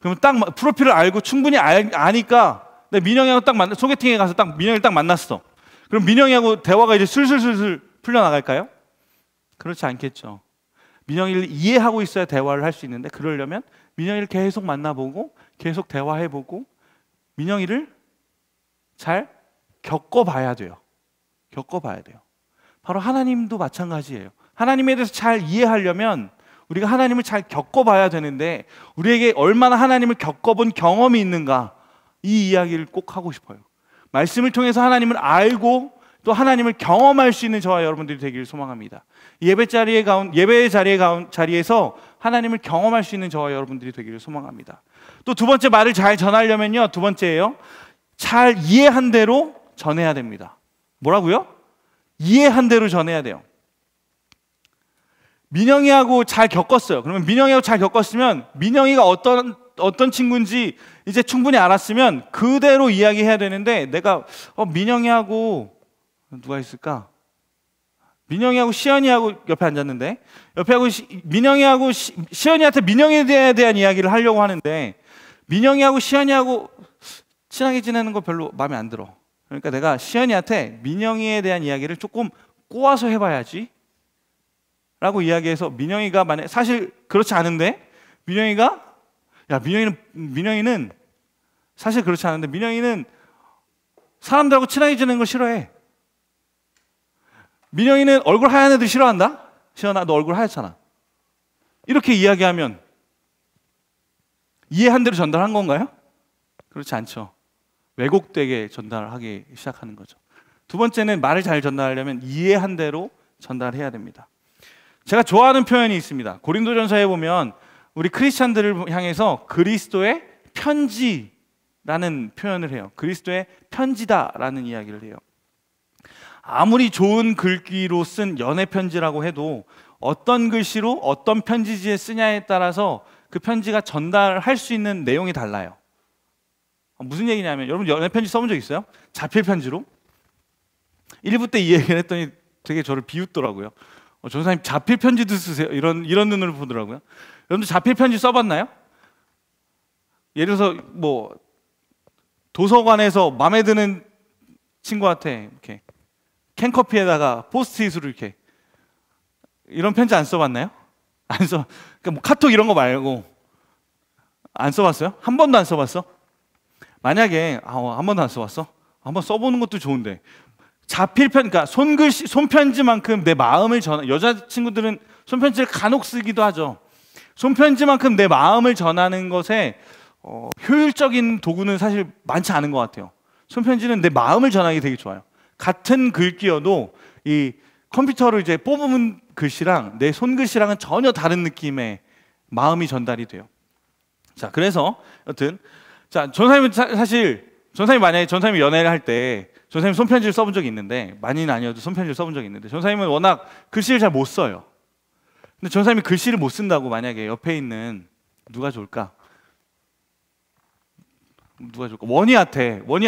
그러면 딱 프로필을 알고 충분히 아니까 민영이하고 소개팅에 가서 민영이를 딱 만났어. 그럼 민영이하고 대화가 이제 슬슬 풀려나갈까요? 그렇지 않겠죠. 민영이를 이해하고 있어야 대화를 할 수 있는데, 그러려면 민영이를 계속 만나보고 계속 대화해보고 민영이를 잘 겪어봐야 돼요. 바로 하나님도 마찬가지예요. 하나님에 대해서 잘 이해하려면 우리가 하나님을 잘 겪어봐야 되는데, 우리에게 얼마나 하나님을 겪어본 경험이 있는가, 이 이야기를 꼭 하고 싶어요. 말씀을 통해서 하나님을 알고 또 하나님을 경험할 수 있는 저와 여러분들이 되기를 소망합니다. 예배 자리에서 하나님을 경험할 수 있는 저와 여러분들이 되기를 소망합니다. 또 두 번째, 말을 잘 전하려면요, 두 번째예요, 잘 이해한 대로 전해야 됩니다. 뭐라고요? 이해한 대로 전해야 돼요. 민영이하고 잘 겪었어요. 그러면 민영이하고 잘 겪었으면 민영이가 어떤 친구인지 이제 충분히 알았으면 그대로 이야기해야 되는데, 내가 민영이하고 누가 있을까? 민영이하고 시연이하고 옆에 앉았는데, 민영이하고 시연이한테 민영이에 대한 이야기를 하려고 하는데, 민영이하고 시연이하고 친하게 지내는 거 별로 마음에 안 들어. 그러니까 내가 시연이한테 민영이에 대한 이야기를 조금 꼬아서 해봐야지 라고 이야기해서, 민영이가 만약 사실 그렇지 않은데 민영이는 사실 그렇지 않은데 민영이는 사람들하고 친하게 지내는 걸 싫어해. 민영이는 얼굴 하얀 애들 싫어한다? 시연아, 너 얼굴 하얗잖아. 이렇게 이야기하면 이해한 대로 전달한 건가요? 그렇지 않죠. 왜곡되게 전달하기 시작하는 거죠. 두 번째는 말을 잘 전달하려면 이해한 대로 전달해야 됩니다. 제가 좋아하는 표현이 있습니다. 고린도전서에 보면 우리 크리스찬들을 향해서 그리스도의 편지라는 표현을 해요. 그리스도의 편지다라는 이야기를 해요. 아무리 좋은 글귀로 쓴 연애 편지라고 해도 어떤 글씨로 어떤 편지지에 쓰냐에 따라서 그 편지가 전달할 수 있는 내용이 달라요. 무슨 얘기냐면, 여러분 연애 편지 써본 적 있어요? 자필 편지로? 1부 때 이 얘기를 했더니 되게 저를 비웃더라고요. 전사님 자필 편지도 쓰세요? 이런 눈으로 보더라고요. 여러분들 자필 편지 써봤나요? 예를 들어서 뭐 도서관에서 마음에 드는 친구한테 이렇게 캔커피에다가 포스트잇으로 이렇게, 이런 편지 안 써봤나요? 안 써. 그러니까 뭐 카톡 이런 거 말고 안 써봤어요? 한 번도 안 써봤어? 만약에 한 번도 안 써봤어? 한번 써보는 것도 좋은데, 자필편, 그러니까 손글씨, 손편지만큼 내 마음을 여자친구들은 손편지를 간혹 쓰기도 하죠. 손편지만큼 내 마음을 전하는 것에 효율적인 도구는 사실 많지 않은 것 같아요. 손편지는 내 마음을 전하기 되게 좋아요. 같은 글귀여도 이 컴퓨터로 이제 뽑은 글씨랑 내 손글씨랑은 전혀 다른 느낌의 마음이 전달이 돼요. 자, 그래서 여튼 자, 전사님은 사실 만약에 전사님이 연애를 할 때 전사님 손편지를 써본 적이 있는데, 많이는 아니어도 손편지를 써본 적이 있는데, 전사님은 워낙 글씨를 잘 못 써요. 근데 전사님이 글씨를 못 쓴다고 만약에 옆에 있는 누가 좋을까? 원희야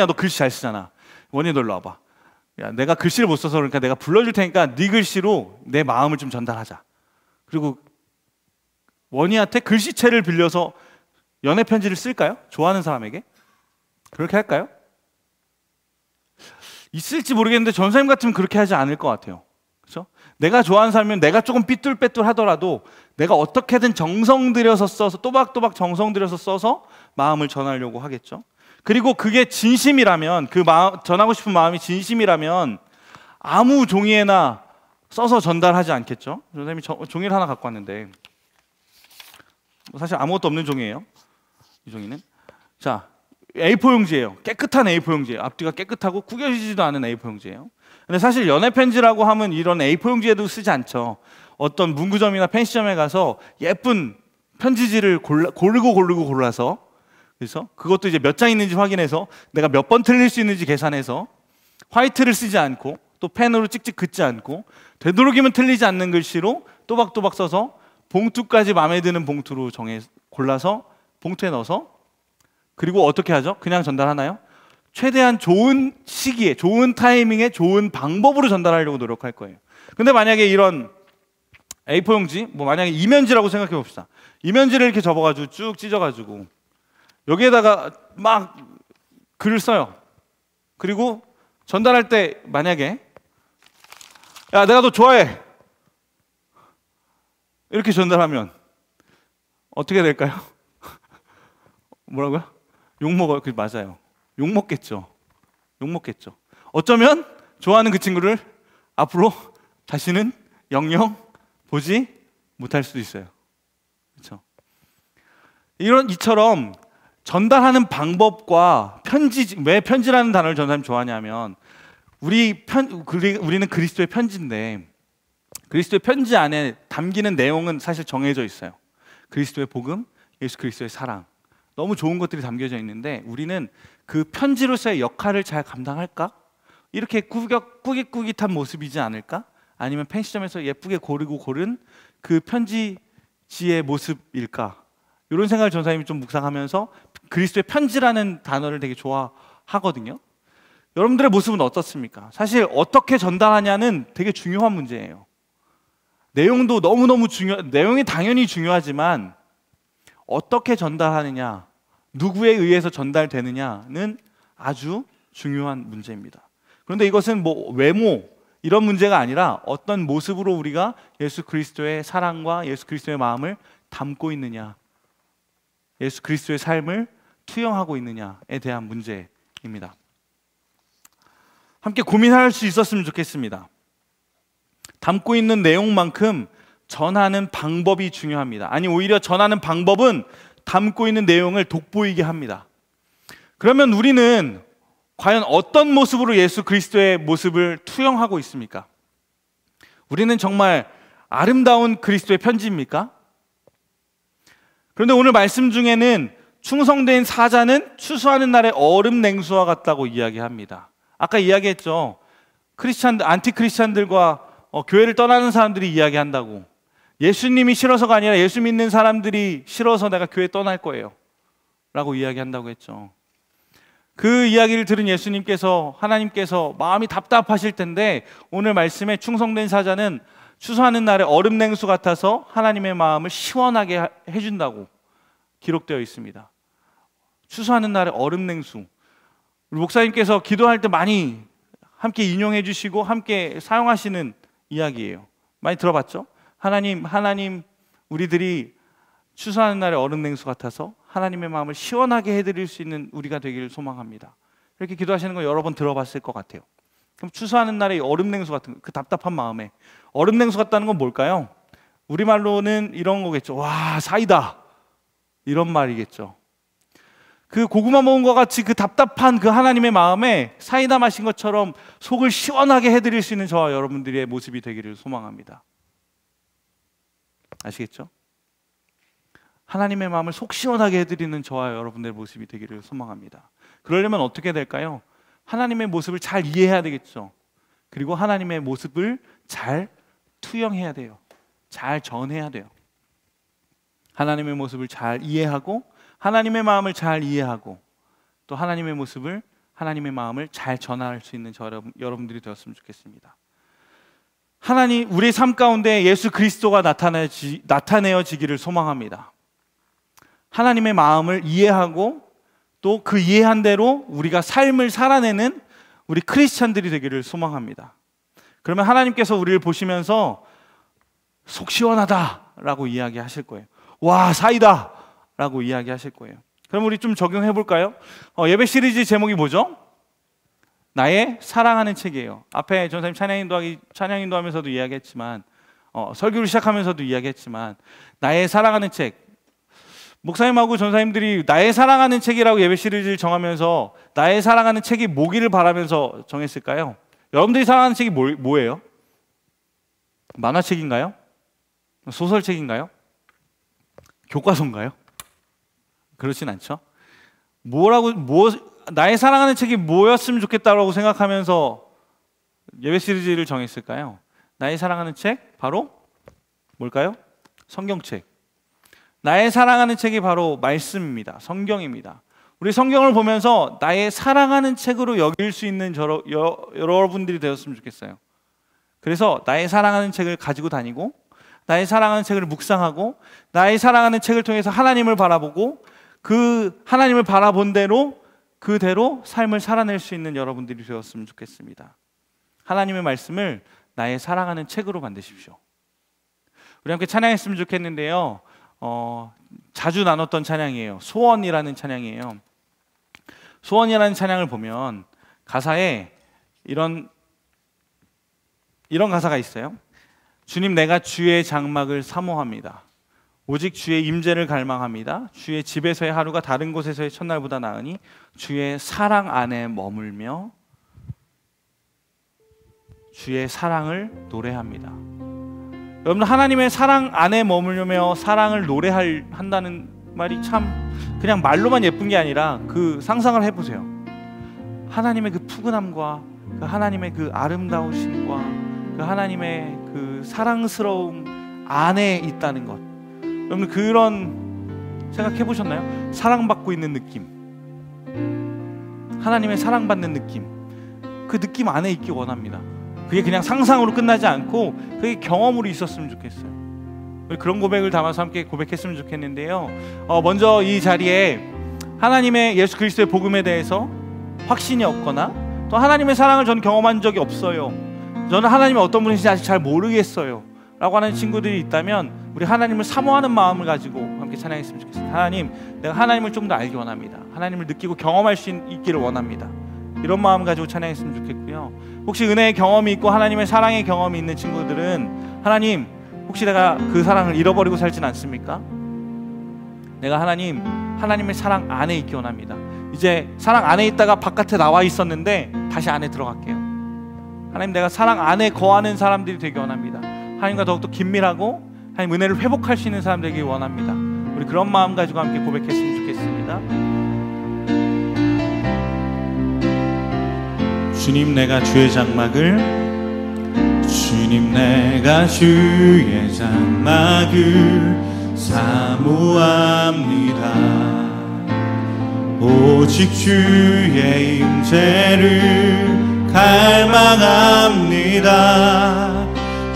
너 글씨 잘 쓰잖아. 원희 너 일로 와봐. 야, 내가 글씨를 못 써서 그러니까 내가 불러줄 테니까 네 글씨로 내 마음을 좀 전달하자. 그리고 원희한테 글씨체를 빌려서 연애 편지를 쓸까요? 좋아하는 사람에게? 그렇게 할까요? 있을지 모르겠는데 전사님 같으면 그렇게 하지 않을 것 같아요. 그렇죠? 내가 좋아하는 사람이면 내가 조금 삐뚤빼뚤 하더라도 내가 어떻게든 정성 들여서 써서, 또박또박 정성 들여서 써서 마음을 전하려고 하겠죠. 그리고 그게 진심이라면, 그 마음, 전하고 싶은 마음이 진심이라면 아무 종이에나 써서 전달하지 않겠죠. 선생님이 종이를 하나 갖고 왔는데, 사실 아무것도 없는 종이에요. 이 종이는. 자, A4 용지예요. 깨끗한 A4 용지예요. 앞뒤가 깨끗하고 구겨지지도 않은 A4 용지예요. 근데 사실 연애 편지라고 하면 이런 A4 용지에도 쓰지 않죠. 어떤 문구점이나 펜시점에 가서 예쁜 편지지를 고르고 골라서, 그래서 그것도 이제 몇 장 있는지 확인해서 내가 몇 번 틀릴 수 있는지 계산해서, 화이트를 쓰지 않고 또 펜으로 찍찍 긋지 않고 되도록이면 틀리지 않는 글씨로 또박또박 써서 봉투까지 마음에 드는 봉투로 골라서 봉투에 넣어서, 그리고 어떻게 하죠? 그냥 전달하나요? 최대한 좋은 시기에, 좋은 타이밍에, 좋은 방법으로 전달하려고 노력할 거예요. 근데 만약에 이런 A4 용지, 뭐 만약에 이면지라고 생각해 봅시다. 이면지를 이렇게 접어가지고 쭉 찢어가지고 여기에다가 막 글을 써요. 그리고 전달할 때 만약에 야, 내가 너 좋아해, 이렇게 전달하면 어떻게 될까요? 뭐라고요? 욕먹어요. 그 맞아요. 욕먹겠죠. 어쩌면 좋아하는 그 친구를 앞으로 다시는 영영 보지 못할 수도 있어요. 그렇죠? 이처럼 전달하는 방법과 왜 편지라는 단어를 전사님 좋아하냐면, 우리는 그리스도의 편지인데, 그리스도의 편지 안에 담기는 내용은 사실 정해져 있어요. 그리스도의 복음, 예수 그리스도의 사랑, 너무 좋은 것들이 담겨져 있는데, 우리는 그 편지로서의 역할을 잘 감당할까? 이렇게 꾸깃꾸깃한 모습이지 않을까? 아니면 펜시점에서 예쁘게 고른 그 편지지의 모습일까? 이런 생각을 전사님이 좀 묵상하면서 그리스도의 편지라는 단어를 되게 좋아하거든요. 여러분들의 모습은 어떻습니까? 사실 어떻게 전달하냐는 되게 중요한 문제예요. 내용도 너무너무 내용이 당연히 중요하지만 어떻게 전달하느냐, 누구에 의해서 전달되느냐는 아주 중요한 문제입니다. 그런데 이것은 뭐 외모 이런 문제가 아니라 어떤 모습으로 우리가 예수 그리스도의 사랑과 예수 그리스도의 마음을 담고 있느냐, 예수 그리스도의 삶을 투영하고 있느냐에 대한 문제입니다. 함께 고민할 수 있었으면 좋겠습니다. 담고 있는 내용만큼 전하는 방법이 중요합니다. 아니, 오히려 전하는 방법은 담고 있는 내용을 돋보이게 합니다. 그러면 우리는 과연 어떤 모습으로 예수 그리스도의 모습을 투영하고 있습니까? 우리는 정말 아름다운 그리스도의 편지입니까? 그런데 오늘 말씀 중에는 충성된 사자는 추수하는 날의 얼음 냉수와 같다고 이야기합니다. 아까 이야기했죠. 안티 크리스찬들과 교회를 떠나는 사람들이 이야기한다고. 예수님이 싫어서가 아니라 예수 믿는 사람들이 싫어서 내가 교회 떠날 거예요 라고 이야기한다고 했죠. 그 이야기를 들은 예수님께서, 하나님께서 마음이 답답하실 텐데 오늘 말씀에 충성된 사자는 추수하는 날에 얼음 냉수 같아서 하나님의 마음을 시원하게 해준다고 기록되어 있습니다. 추수하는 날에 얼음 냉수. 우리 목사님께서 기도할 때 많이 함께 인용해 주시고 함께 사용하시는 이야기예요. 많이 들어봤죠? 하나님, 우리들이 추수하는 날에 얼음 냉수 같아서 하나님의 마음을 시원하게 해드릴 수 있는 우리가 되기를 소망합니다. 이렇게 기도하시는 거 여러 번 들어봤을 것 같아요. 그럼 추수하는 날에 얼음 냉수 같은 그 답답한 마음에 얼음 냉수 같다는 건 뭘까요? 우리말로는 이런 거겠죠. 와, 사이다, 이런 말이겠죠. 그 고구마 먹은 것 같이 그 답답한 그 하나님의 마음에 사이다 마신 것처럼 속을 시원하게 해드릴 수 있는 저와 여러분들의 모습이 되기를 소망합니다. 아시겠죠? 하나님의 마음을 속 시원하게 해드리는 저와 여러분들의 모습이 되기를 소망합니다. 그러려면 어떻게 될까요? 하나님의 모습을 잘 이해해야 되겠죠. 그리고 하나님의 모습을 잘 투영해야 돼요. 잘 전해야 돼요. 하나님의 모습을 잘 이해하고 하나님의 마음을 잘 이해하고 또 하나님의 모습을, 하나님의 마음을 잘 전할 수 있는 여러분들이 되었으면 좋겠습니다. 하나님, 우리의 삶 가운데 예수 그리스도가 나타내어지기를 소망합니다. 하나님의 마음을 이해하고 또 그 이해한 대로 우리가 삶을 살아내는 우리 크리스찬들이 되기를 소망합니다. 그러면 하나님께서 우리를 보시면서 속 시원하다라고 이야기하실 거예요. 와, 사이다 라고 이야기하실 거예요. 그럼 우리 좀 적용해 볼까요? 예배 시리즈 제목이 뭐죠? 나의 사랑하는 책이에요. 앞에 전사님 찬양인도 하면서도 이야기했지만 설교를 시작하면서도 이야기했지만 나의 사랑하는 책. 목사님하고 전사님들이 나의 사랑하는 책이라고 예배 시리즈를 정하면서 나의 사랑하는 책이 뭐기를 바라면서 정했을까요? 여러분들이 사랑하는 책이 뭐예요? 만화책인가요? 소설책인가요? 교과서인가요? 그렇진 않죠. 나의 사랑하는 책이 뭐였으면 좋겠다고 생각하면서 예배 시리즈를 정했을까요? 나의 사랑하는 책, 바로 뭘까요? 성경책. 나의 사랑하는 책이 바로 말씀입니다. 성경입니다. 우리 성경을 보면서 나의 사랑하는 책으로 여길 수 있는 여러분들이 되었으면 좋겠어요. 그래서 나의 사랑하는 책을 가지고 다니고 나의 사랑하는 책을 묵상하고 나의 사랑하는 책을 통해서 하나님을 바라보고 그 하나님을 바라본 대로 그대로 삶을 살아낼 수 있는 여러분들이 되었으면 좋겠습니다. 하나님의 말씀을 나의 사랑하는 책으로 만드십시오. 우리 함께 찬양했으면 좋겠는데요. 자주 나눴던 찬양이에요. 소원이라는 찬양이에요. 소원이라는 찬양을 보면 가사에 이런 가사가 있어요. 주님, 내가 주의 장막을 사모합니다. 오직 주의 임재를 갈망합니다. 주의 집에서의 하루가 다른 곳에서의 첫날보다 나으니 주의 사랑 안에 머물며 주의 사랑을 노래합니다. 여러분, 하나님의 사랑 안에 머물며 사랑을 노래한다는 말이 참 그냥 말로만 예쁜 게 아니라 그 상상을 해보세요. 하나님의 그 푸근함과 그 하나님의 그 아름다우심과 그 하나님의 그 사랑스러움 안에 있다는 것. 여러분, 그런 생각해 보셨나요? 사랑받고 있는 느낌, 하나님의 사랑받는 느낌, 그 느낌 안에 있기 원합니다. 그게 그냥 상상으로 끝나지 않고 그게 경험으로 있었으면 좋겠어요. 우리 그런 고백을 담아서 함께 고백했으면 좋겠는데요. 먼저 이 자리에 하나님의 예수 그리스도의 복음에 대해서 확신이 없거나 또 하나님의 사랑을 저는 경험한 적이 없어요, 저는 하나님이 어떤 분이신지 아직 잘 모르겠어요 라고 하는 친구들이 있다면 우리 하나님을 사모하는 마음을 가지고 함께 찬양했으면 좋겠습니다. 하나님, 내가 하나님을 좀 더 알기 원합니다. 하나님을 느끼고 경험할 수 있기를 원합니다. 이런 마음 가지고 찬양했으면 좋겠고요. 혹시 은혜의 경험이 있고 하나님의 사랑의 경험이 있는 친구들은 하나님, 혹시 내가 그 사랑을 잃어버리고 살진 않습니까? 내가 하나님의 사랑 안에 있기 원합니다. 이제 사랑 안에 있다가 바깥에 나와 있었는데 다시 안에 들어갈게요. 하나님, 내가 사랑 안에 거하는 사람들이 되기 원합니다. 하나님과 더욱더 긴밀하고 하나님 은혜를 회복할 수 있는 사람 되기 원합니다. 우리 그런 마음 가지고 함께 고백했으면 좋겠습니다. 주님, 내가 주의 장막을, 주님, 내가 주의 장막을 사모합니다. 오직 주의 임재를 갈망합니다.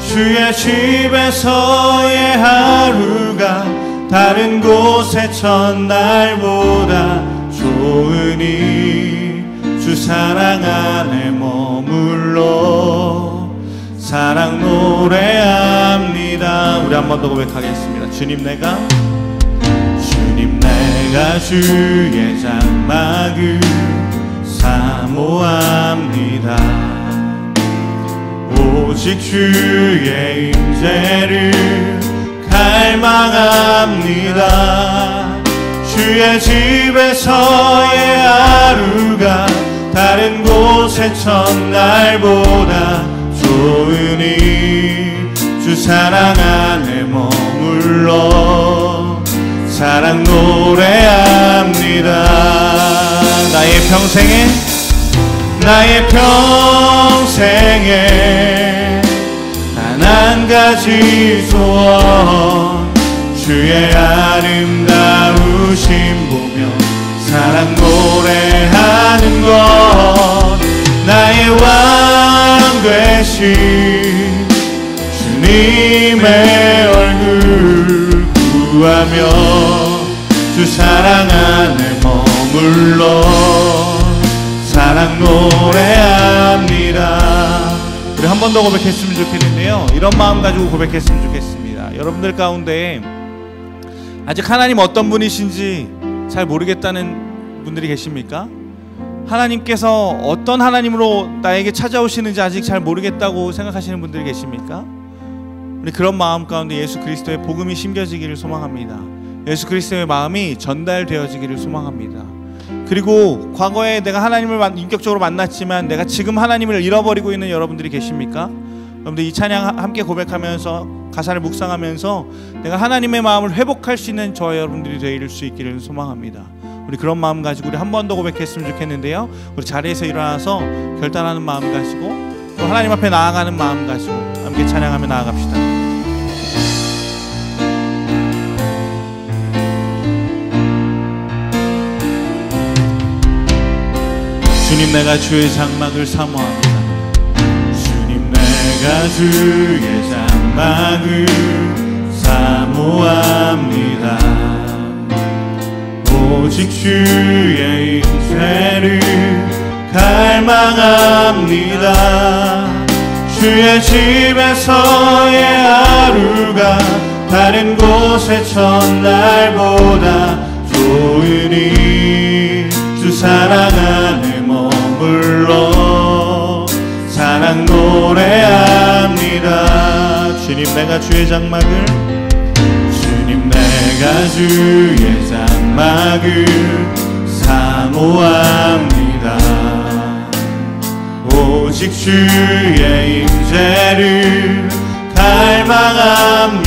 주의 집에서의 하루가 다른 곳의 첫날보다 좋으니 주 사랑 안에 머물러 사랑 노래합니다. 우리 한 번 더 고백하겠습니다. 주님, 내가 주의 장막을 사모합니다. 오직 주의 임재를 갈망합니다. 주의 집에서의 하루가 다른 곳의 첫날보다 좋으니 주 사랑 안에 머물러 사랑 노래합니다. 나의 평생에 단 한 가지 소원, 주의 아름다우심 보며 사랑 노래하는 것, 나의 왕 되신 주님의 얼굴 구하며 주 사랑 안에 머물러 사랑 노래합니다. 우리 한 번 더 고백했으면 좋겠는데요, 이런 마음 가지고 고백했으면 좋겠습니다. 여러분들 가운데 아직 하나님 어떤 분이신지 잘 모르겠다는 분들이 계십니까? 하나님께서 어떤 하나님으로 나에게 찾아오시는지 아직 잘 모르겠다고 생각하시는 분들이 계십니까? 우리 그런 마음 가운데 예수 그리스도의 복음이 심겨지기를 소망합니다. 예수 그리스도의 마음이 전달되어지기를 소망합니다. 그리고 과거에 내가 하나님을 인격적으로 만났지만 내가 지금 하나님을 잃어버리고 있는 여러분들이 계십니까? 여러분들 이 찬양 함께 고백하면서 가사를 묵상하면서 내가 하나님의 마음을 회복할 수 있는 저와 여러분들이 되실 수 있기를 소망합니다. 우리 그런 마음 가지고 우리 한 번 더 고백했으면 좋겠는데요, 우리 자리에서 일어나서 결단하는 마음 가지고 또 하나님 앞에 나아가는 마음 가지고 함께 찬양하며 나아갑시다. 주님, 내가 주의 장막을 사모합니다. 주님, 내가 주의 장막을 사모합니다. 오직 주의 임재를 갈망합니다. 주의 집에서의 하루가 다른 곳의 첫날보다 좋으니 주 사랑 안에 머물러 사랑 노래합니다. 주님, 내가 주의 장막을, 주님, 내가 주의 장막을 사모합니다. 오직 주의 임재를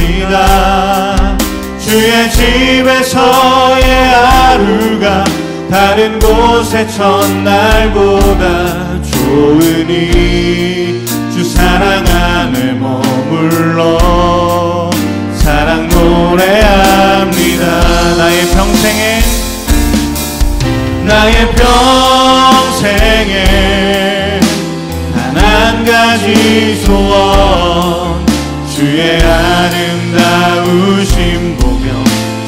갈망합니다. 주의 집에서의 하루가 다른 곳의 첫날보다 좋으니 주 사랑 안에 머물러 사랑 노래합니다. 나의 평생에 단 한 가지 소원, 주의 아름다우심 보며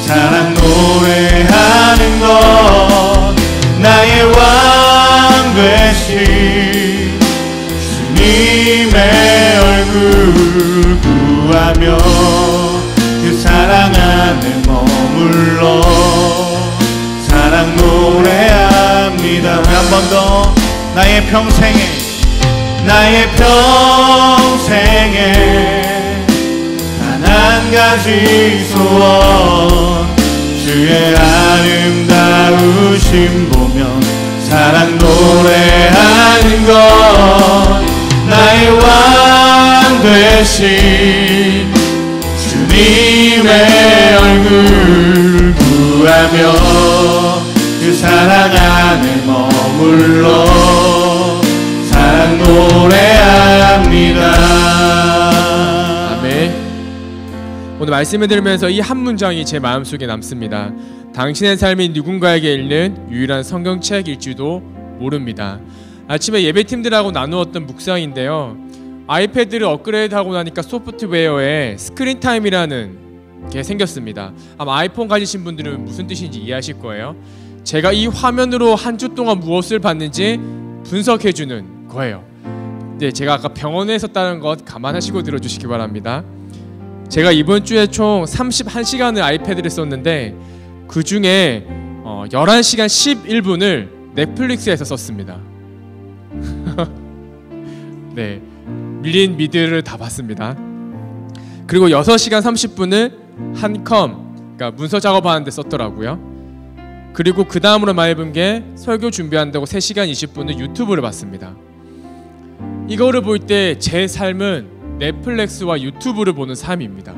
사랑 노래하는 것, 나의 왕 되신 주님의 얼굴 구하며 그 사랑 안에 머물러 사랑 노래합니다. 우리 한 번 더. 나의 평생에 단 한 가지 소원, 주의 아름다우심 보며 사랑 노래하는 것, 나의 왕 되신 주님의 얼굴 구하며 그 사랑 안에 머물러 사랑 노래합니다. 아멘. 오늘 말씀을 들으면서 이 한 문장이 제 마음속에 남습니다. 당신의 삶이 누군가에게 읽는 유일한 성경책일지도 모릅니다. 아침에 예배팀들하고 나누었던 묵상인데요, 아이패드를 업그레이드하고 나니까 소프트웨어에 스크린 타임이라는 게 생겼습니다. 아마 아이폰 가지신 분들은 무슨 뜻인지 이해하실 거예요. 제가 이 화면으로 한 주 동안 무엇을 봤는지 분석해주는 거예요. 네, 제가 아까 병원에 있었다는 것 감안하시고 들어주시기 바랍니다. 제가 이번 주에 총 31시간을 아이패드를 썼는데 그 중에 11시간 11분을 넷플릭스에서 썼습니다. 네, 밀린 미드를 다 봤습니다. 그리고 6시간 30분을 한컴, 그러니까 문서 작업하는 데 썼더라고요. 그리고 그 다음으로 많이 본 게 설교 준비한다고 3시간 20분을 유튜브를 봤습니다. 이거를 볼 때 제 삶은 넷플릭스와 유튜브를 보는 삶입니다.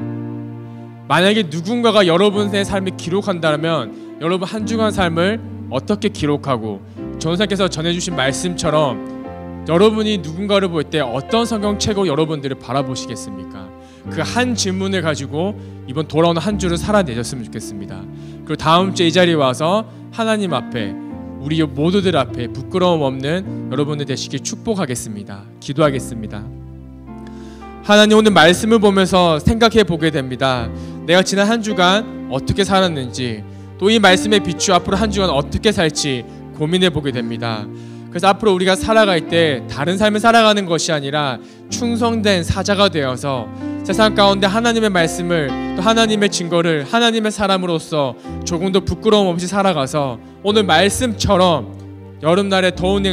만약에 누군가가 여러분의 삶을 기록한다면 여러분 한 주간 삶을 어떻게 기록하고 전사께서 전해주신 말씀처럼 여러분이 누군가를 볼 때 어떤 성경책으로 여러분들을 바라보시겠습니까? 그 한 질문을 가지고 이번 돌아오는 한 주를 살아내셨으면 좋겠습니다. 그리고 다음 주에 이 자리에 와서 하나님 앞에, 우리 모두들 앞에 부끄러움 없는 여러분들 되시길 축복하겠습니다. 기도하겠습니다. 하나님, 오늘 말씀을 보면서 생각해 보게 됩니다. 내가 지난 한 주간 어떻게 살았는지, 또 이 말씀에 비추어 앞으로 한 주간 어떻게 살지 고민해 보게 됩니다. 그래서 앞으로 우리가 살아갈 때 다른 삶을 살아가는 것이 아니라 충성된 사자가 되어서 세상 가운데 하나님의 말씀을, 또 하나님의 증거를 하나님의 사람으로서 조금 더 부끄러움 없이 살아가서 오늘 말씀처럼 여름날에 더운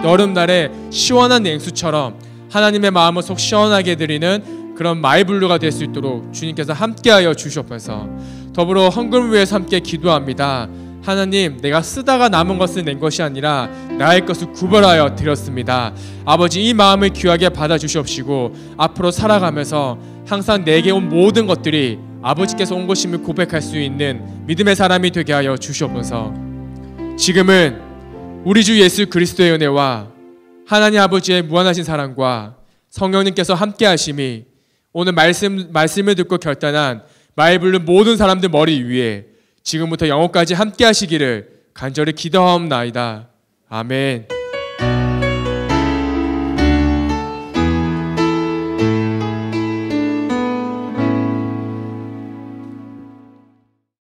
여름날에 시원한 냉수처럼 하나님의 마음을 속 시원하게 드리는 그런 마이블루가 될 수 있도록 주님께서 함께하여 주시옵소서. 더불어 헌금을 위해서 함께 기도합니다. 하나님, 내가 쓰다가 남은 것을 낸 것이 아니라 나의 것을 구별하여 드렸습니다. 아버지, 이 마음을 귀하게 받아주시옵시고 앞으로 살아가면서 항상 내게 온 모든 것들이 아버지께서 온 것임을 고백할 수 있는 믿음의 사람이 되게 하여 주시옵소서. 지금은 우리 주 예수 그리스도의 은혜와 하나님 아버지의 무한하신 사랑과 성령님께서 함께 하심이 오늘 말씀을 듣고 결단한 마이블루 모든 사람들 머리 위에 지금부터 영원까지 함께 하시기를 간절히 기도하옵나이다. 아멘.